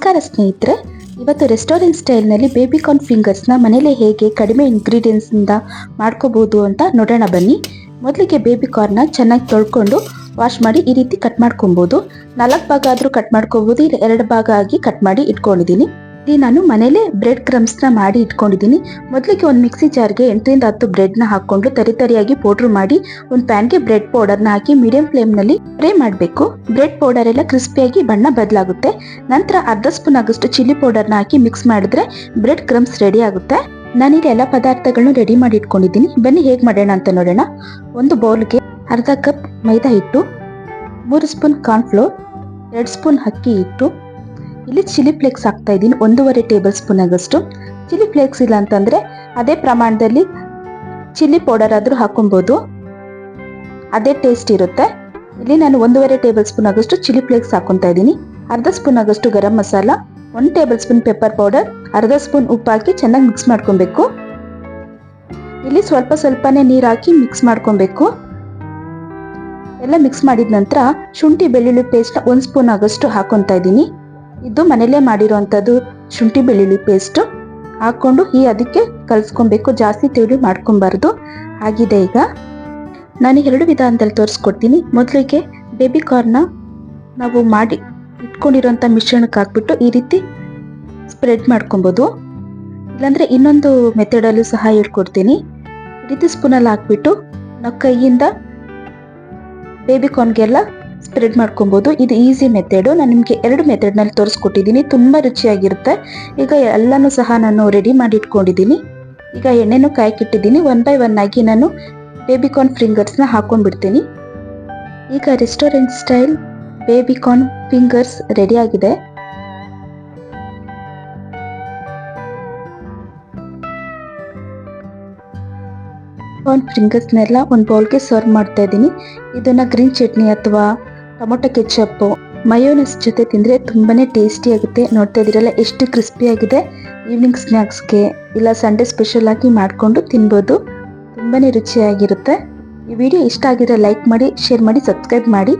ನಮಸ್ಕಾರ ಸ್ನೇಹಿತರೆ, ಇವತ್ತು ರೆಸ್ಟೋರೆಂಟ್ ಸ್ಟೈಲ್ನಲ್ಲಿ ಬೇಬಿಕಾರ್ನ್ ಫಿಂಗರ್ಸ್ನ ಮನೇಲೆ ಹೇಗೆ ಕಡಿಮೆ ಇಂಗ್ರೀಡಿಯೆಂಟ್ಸಿಂದ ಮಾಡ್ಕೋಬೋದು ಅಂತ ನೋಡೋಣ ಬನ್ನಿ. ಮೊದಲಿಗೆ ಬೇಬಿಕಾರ್ನ್ನ ಚೆನ್ನಾಗಿ ತೊಳ್ಕೊಂಡು ವಾಶ್ ಮಾಡಿ ಈ ರೀತಿ ಕಟ್ ಮಾಡ್ಕೊಬೋದು. 4 ಭಾಗ ಆದರೂ ಕಟ್ ಮಾಡ್ಕೋಬೋದು, ಇಲ್ಲ 2 ಭಾಗ ಆಗಿ ಕಟ್ ಮಾಡಿ ಇಟ್ಕೊಂಡಿದ್ದೀನಿ. ಇಲ್ಲಿ ನಾನು ಮನೇಲೆ ಬ್ರೆಡ್ ಕ್ರಮ್ಸ್ನ ಮಾಡಿ ಇಟ್ಕೊಂಡಿದ್ದೀನಿ. ಮೊದಲಿಗೆ ಒಂದು ಮಿಕ್ಸಿ ಜಾರ್ಗೆ 8 ರಿಂದ 10 ಬ್ರೆಡ್ನ ಹಾಕ್ಕೊಂಡು ತರಿಯಾಗಿ ಪೌಡ್ರ್ ಮಾಡಿ ಒಂದು ಪ್ಯಾನ್ಗೆ ಬ್ರೆಡ್ ಪೌಡರ್ನ ಹಾಕಿ ಮೀಡಿಯಂ ಫ್ಲೇಮ್ನಲ್ಲಿ ಫ್ರೈ ಮಾಡಬೇಕು. ಬ್ರೆಡ್ ಪೌಡರ್ ಎಲ್ಲ ಕ್ರಿಸ್ಪಿಯಾಗಿ ಬಣ್ಣ ಬದಲಾಗುತ್ತೆ. ನಂತರ ಅರ್ಧ ಸ್ಪೂನ್ ಆಗೋಷ್ಟು ಚಿಲ್ಲಿ ಪೌಡರ್ನ ಹಾಕಿ ಮಿಕ್ಸ್ ಮಾಡಿದ್ರೆ ಬ್ರೆಡ್ ಕ್ರಮ್ಸ್ ರೆಡಿ ಆಗುತ್ತೆ. ನಾನೀಗ ಎಲ್ಲ ಪದಾರ್ಥಗಳನ್ನು ರೆಡಿ ಮಾಡಿ ಇಟ್ಕೊಂಡಿದ್ದೀನಿ. ಬನ್ನಿ ಹೇಗೆ ಮಾಡೋಣ ಅಂತ ನೋಡೋಣ. ಒಂದು ಬೌಲ್ಗೆ ಅರ್ಧ ಕಪ್ ಮೈದಾ ಹಿಟ್ಟು, 3 ಸ್ಪೂನ್ ಕಾರ್ನ್ಫ್ಲೋರ್, 2 ಸ್ಪೂನ್ ಅಕ್ಕಿ ಹಿಟ್ಟು, ಇಲ್ಲಿ ಚಿಲ್ಲಿ ಫ್ಲೇಕ್ಸ್ ಹಾಕ್ತಾ ಇದ್ದೀನಿ 1.5 ಟೇಬಲ್ ಸ್ಪೂನ್ ಆಗಷ್ಟು. ಚಿಲ್ಲಿ ಫ್ಲೇಕ್ಸ್ ಇಲ್ಲ ಅಂತಂದ್ರೆ ಅದೇ ಪ್ರಮಾಣದಲ್ಲಿ ಚಿಲ್ಲಿ ಪೌಡರ್ ಆದ್ರೂ ಹಾಕೊಬಹುದು, ಅದೇ ಟೇಸ್ಟ್ ಇರುತ್ತೆ. ಇಲ್ಲಿ ನಾನು 1.5 ಟೇಬಲ್ ಸ್ಪೂನ್ ಆಗಷ್ಟು ಚಿಲ್ಲಿ ಫ್ಲೇಕ್ಸ್ ಹಾಕೊಂತಾ ಇದ್ದೀನಿ. ಅರ್ಧ ಸ್ಪೂನ್ ಆಗಷ್ಟು garam masala, 1 table spoon pepper powder, ಅರ್ಧ ಸ್ಪೂನ್ ಉಪ್ಪು ಹಾಕಿ ಚೆನ್ನಾಗಿ ಮಿಕ್ಸ್ ಮಾಡ್ಕೊಬೇಕು. ಇಲ್ಲಿ ಸ್ವಲ್ಪನೇ ನೀರು ಹಾಕಿ ಮಿಕ್ಸ್ ಮಾಡ್ಕೊಬೇಕು. ಎಲ್ಲ ಮಿಕ್ಸ್ ಮಾಡಿದ ನಂತರ ಶುಂಠಿ ಬೆಳ್ಳುಳ್ಳಿ ಪೇಸ್ಟ್ 1 ಸ್ಪೂನ್ ಆಗಷ್ಟು ಹಾಕೊಂತಾ ಇದ್ದೀನಿ. ಇದು ಮನೇಲೆ ಮಾಡಿರೋಂಥದ್ದು ಶುಂಠಿ ಬೆಳ್ಳುಳ್ಳಿ ಪೇಸ್ಟ್ ಹಾಕೊಂಡು ಅದಕ್ಕೆ ಕಲಿಸ್ಕೊಬೇಕು, ಜಾಸ್ತಿ ತಿಳಿ ಮಾಡ್ಕೊಬಾರ್ದು. ಆಗಿದೆ. ಈಗ ನಾನು 2 ವಿಧಾನದಲ್ಲಿ ತೋರಿಸ್ಕೊಡ್ತೀನಿ. ಮೊದಲಿಗೆ ಬೇಬಿಕಾರ್ನ್ನ ನಾವು ಮಾಡಿ ಇಟ್ಕೊಂಡಿರೋಂಥ ಮಿಶ್ರಣಕ್ಕೆ ಹಾಕ್ಬಿಟ್ಟು ಈ ರೀತಿ ಸ್ಪ್ರೆಡ್ ಮಾಡ್ಕೊಬೋದು. ಇಲ್ಲಾಂದರೆ ಇನ್ನೊಂದು ಮೆಥಡಲ್ಲೂ ಸಹ ಹೇಳ್ಕೊಡ್ತೀನಿ. ಈ ರೀತಿ ಸ್ಪೂನಲ್ಲಿ ಹಾಕ್ಬಿಟ್ಟು ನಾವು ಕೈಯಿಂದ ಬೇಬಿಕಾರ್ನ್ಗೆಲ್ಲ ಸ್ಪ್ರೆಡ್ ಮಾಡ್ಕೊಬೋದು. ಇದು ಈಸಿ ಮೆಥಡು. ನಾನು ನಿಮಗೆ 2 ಮೆಥಡ್ನಲ್ಲಿ ತೋರಿಸ್ಕೊಟ್ಟಿದ್ದೀನಿ, ತುಂಬ ರುಚಿಯಾಗಿರುತ್ತೆ. ಈಗ ಎಲ್ಲನೂ ಸಹ ನಾನು ರೆಡಿ ಮಾಡಿ ಇಟ್ಕೊಂಡಿದ್ದೀನಿ. ಈಗ ಎಣ್ಣೆನೂ ಕಾಯಕ್ಕಿಟ್ಟಿದ್ದೀನಿ. 1 ಬೈ 1 ಆಗಿ ನಾನು ಬೇಬಿಕಾರ್ನ್ ಫಿಂಗರ್ಸ್ನ ಹಾಕೊಂಡ್ಬಿಡ್ತೀನಿ. ಈಗ restaurant style baby corn fingers ready ಆಗಿದೆ. ಕಾರ್ನ್ ಫಿಂಗರ್ಸ್ನೆಲ್ಲ ಒಂದು ಬೌಲ್ಗೆ ಸರ್ವ್ ಮಾಡ್ತಾ ಇದ್ದೀನಿ. ಇದನ್ನ ಗ್ರೀನ್ ಚಟ್ನಿ ಅಥವಾ ಟೊಮೊಟೊ ಕೆಚಪ್, ಮಯೋನಸ್ ಜೊತೆ ತಿಂದರೆ ತುಂಬಾನೇ ಟೇಸ್ಟಿ ಆಗುತ್ತೆ. ನೋಡ್ತಾ ಇದ್ದೀರಲ್ಲ ಎಷ್ಟು ಕ್ರಿಸ್ಪಿ ಆಗಿದೆ. ಈವ್ನಿಂಗ್ ಸ್ನ್ಯಾಕ್ಸ್ಗೆ ಇಲ್ಲ ಸಂಡೇ ಸ್ಪೆಷಲ್ ಆಗಿ ಮಾಡಿಕೊಂಡು ತಿನ್ಬೋದು. ತುಂಬಾನೇ ರುಚಿಯಾಗಿರುತ್ತೆ. ಈ ವಿಡಿಯೋ ಇಷ್ಟ ಆಗಿದ್ರೆ ಲೈಕ್ ಮಾಡಿ, ಶೇರ್ ಮಾಡಿ, ಸಬ್ಸ್ಕ್ರೈಬ್ ಮಾಡಿ.